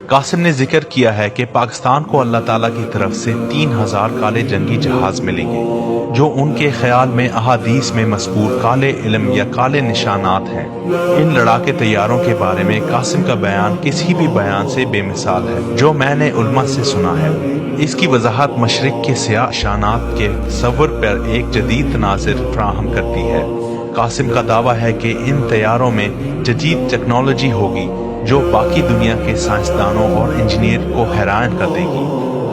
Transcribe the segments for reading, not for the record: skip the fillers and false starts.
قاسم نے ذکر کیا ہے کہ پاکستان کو اللہ تعالیٰ کی طرف سے 3000 کالے جنگی جہاز ملیں گے، جو ان کے خیال میں احادیث میں مذکور کالے علم یا کالے نشانات ہیں۔ ان لڑاکے طیاروں کے بارے میں قاسم کا بیان کسی بھی بیان سے بے مثال ہے جو میں نے علماء سے سنا ہے۔ اس کی وضاحت مشرق کے سیاہ نشانات کے تصور پر ایک جدید تناظر فراہم کرتی ہے۔ قاسم کا دعویٰ ہے کہ ان طیاروں میں جدید ٹیکنالوجی ہوگی جو باقی دنیا کے سائنسدانوں اور انجینئر کو حیران کر دے گی۔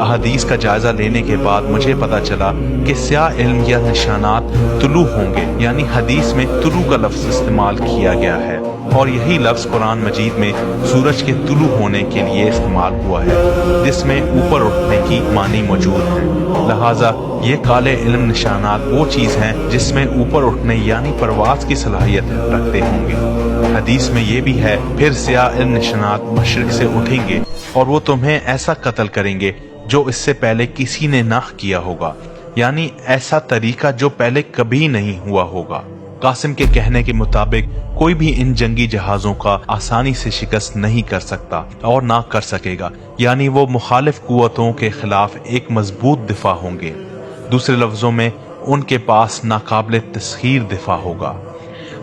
احادیث کا جائزہ لینے کے بعد مجھے پتا چلا کہ سیاہ علم یا نشانات طلوع ہوں گے، یعنی حدیث میں طلوع کا لفظ استعمال کیا گیا ہے، اور یہی لفظ قرآن مجید میں سورج کے طلوع ہونے کے لیے استعمال ہوا ہے، جس میں اوپر اٹھنے کی معنی موجود ہے۔ لہٰذا یہ کالے علم نشانات وہ چیز ہیں جس میں اوپر اٹھنے یعنی پرواز کی صلاحیت رکھتے ہوں گے۔ حدیث میں یہ بھی ہے، پھر سیاہ علم نشانات مشرق سے اٹھیں گے اور وہ تمہیں ایسا قتل کریں گے جو اس سے پہلے کسی نے نہ کیا ہوگا، یعنی ایسا طریقہ جو پہلے کبھی نہیں ہوا ہوگا۔ قاسم کے کہنے کے مطابق کوئی بھی ان جنگی جہازوں کا آسانی سے شکست نہیں کر سکتا اور نہ کر سکے گا، یعنی وہ مخالف قوتوں کے خلاف ایک مضبوط دفاع ہوں گے۔ دوسرے لفظوں میں ان کے پاس ناقابل تسخیر دفاع ہوگا۔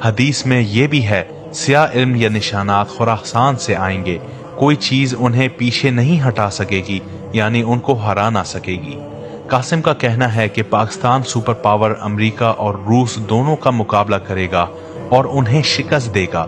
حدیث میں یہ بھی ہے، سیاہ علم یا نشانات خراسان سے آئیں گے، کوئی چیز انہیں پیچھے نہیں ہٹا سکے گی، یعنی ان کو ہرا نہ سکے گی۔ قاسم کا کہنا ہے کہ پاکستان سپر پاور امریکہ اور روس دونوں کا مقابلہ کرے گا اور انہیں شکست دے گا۔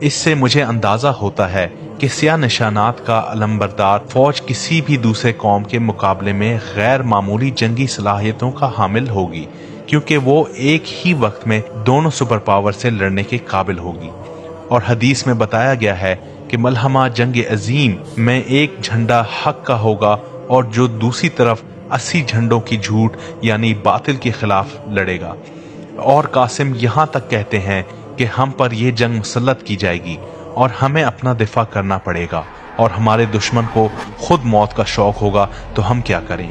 اس سے مجھے اندازہ ہوتا ہے کہ سیاہ نشانات کا علمبردار فوج کسی بھی دوسرے قوم کے مقابلے میں غیر معمولی جنگی صلاحیتوں کا حامل ہوگی، کیونکہ وہ ایک ہی وقت میں دونوں سپر پاور سے لڑنے کے قابل ہوگی۔ اور حدیث میں بتایا گیا ہے کہ ملحمہ جنگ عظیم میں ایک جھنڈا حق کا ہوگا اور جو دوسری طرف 80 جھنڈوں کی جھوٹ یعنی باطل کے خلاف لڑے گا۔ اور قاسم یہاں تک کہتے ہیں کہ ہم پر یہ جنگ مسلط کی جائے گی اور ہمیں اپنا دفاع کرنا پڑے گا، اور ہمارے دشمن کو خود موت کا شوق ہوگا تو ہم کیا کریں۔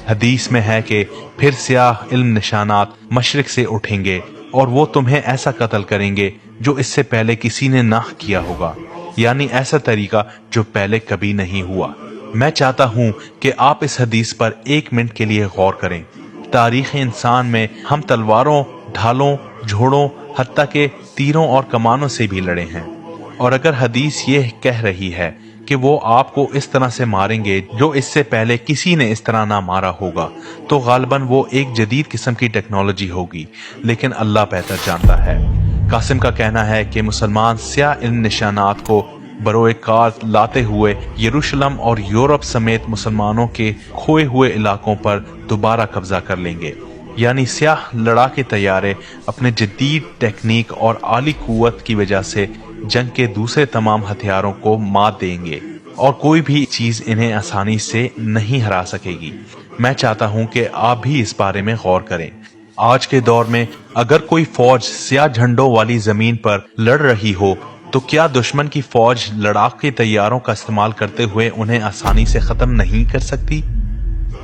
حدیث میں ہے کہ پھر سیاہ علم نشانات مشرق سے اٹھیں گے اور وہ تمہیں ایسا قتل کریں گے جو اس سے پہلے کسی نے نہ کیا ہوگا، یعنی ایسا طریقہ جو پہلے کبھی نہیں ہوا۔ میں چاہتا ہوں کہ آپ اس حدیث پر 1 منٹ کے لیے غور کریں۔ تاریخ انسان میں ہم تلواروں، ڈھالوں، جھوڑوں، حتیٰ کہ تیروں اور کمانوں سے بھی لڑے ہیں، اور اگر حدیث یہ کہہ رہی ہے کہ وہ آپ کو اس طرح سے ماریں گے جو اس سے پہلے کسی نے اس طرح نہ مارا ہوگا، تو غالباً وہ ایک جدید قسم کی ٹیکنالوجی ہوگی، لیکن اللہ بہتر جانتا ہے۔ قاسم کا کہنا ہے کہ مسلمان سیاہ علم نشانات کو بروئے کار لاتے ہوئے یروشلم اور یورپ سمیت مسلمانوں کے کھوئے ہوئے علاقوں پر دوبارہ قبضہ کر لیں گے، یعنی سیاہ لڑاکے طیارے اپنے جدید ٹیکنیک اور عالی قوت کی وجہ سے جنگ کے دوسرے تمام ہتھیاروں کو مات دیں گے، اور کوئی بھی چیز انہیں آسانی سے نہیں ہرا سکے گی۔ میں چاہتا ہوں کہ آپ بھی اس بارے میں غور کریں۔ آج کے دور میں اگر کوئی فوج سیاہ جھنڈوں والی زمین پر لڑ رہی ہو تو کیا دشمن کی فوج لڑاکے طیاروں کا استعمال کرتے ہوئے انہیں آسانی سے ختم نہیں کر سکتی؟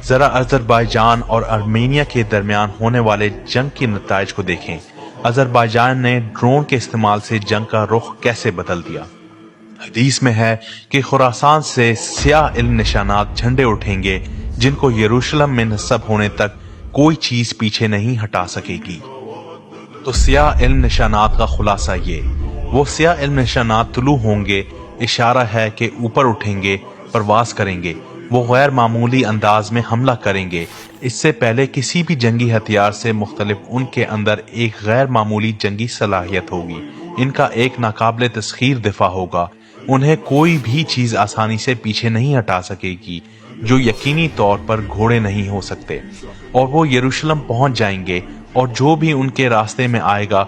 ذرا آذربائیجان اور آرمینیا کے درمیان ہونے والے جنگ کے نتائج کو دیکھیں۔ آذربائیجان نے ڈرون کے استعمال سے جنگ کا رخ کیسے بدل دیا۔ حدیث میں ہے کہ خراسان سے سیاہ علم نشانات جھنڈے اٹھیں گے جن کو یروشلم میں نصب ہونے تک کوئی چیز پیچھے نہیں ہٹا سکے گی۔ تو سیاہ علم نشانات کا خلاصہ یہ، وہ سیاہ علم نشانات طلوع ہوں گے، اشارہ ہے کہ اوپر اٹھیں گے، پرواز کریں گے، وہ غیر معمولی انداز میں حملہ کریں گے۔ اس سے پہلے کسی بھی جنگی ہتھیار سے مختلف ان کے اندر ایک غیر معمولی جنگی صلاحیت ہوگی، ان کا ایک ناقابل تسخیر دفاع ہوگا، انہیں کوئی بھی چیز آسانی سے پیچھے نہیں ہٹا سکے گی، جو یقینی طور پر گھوڑے نہیں ہو سکتے، اور وہ یروشلم پہنچ جائیں گے، اور جو بھی ان کے راستے میں آئے گا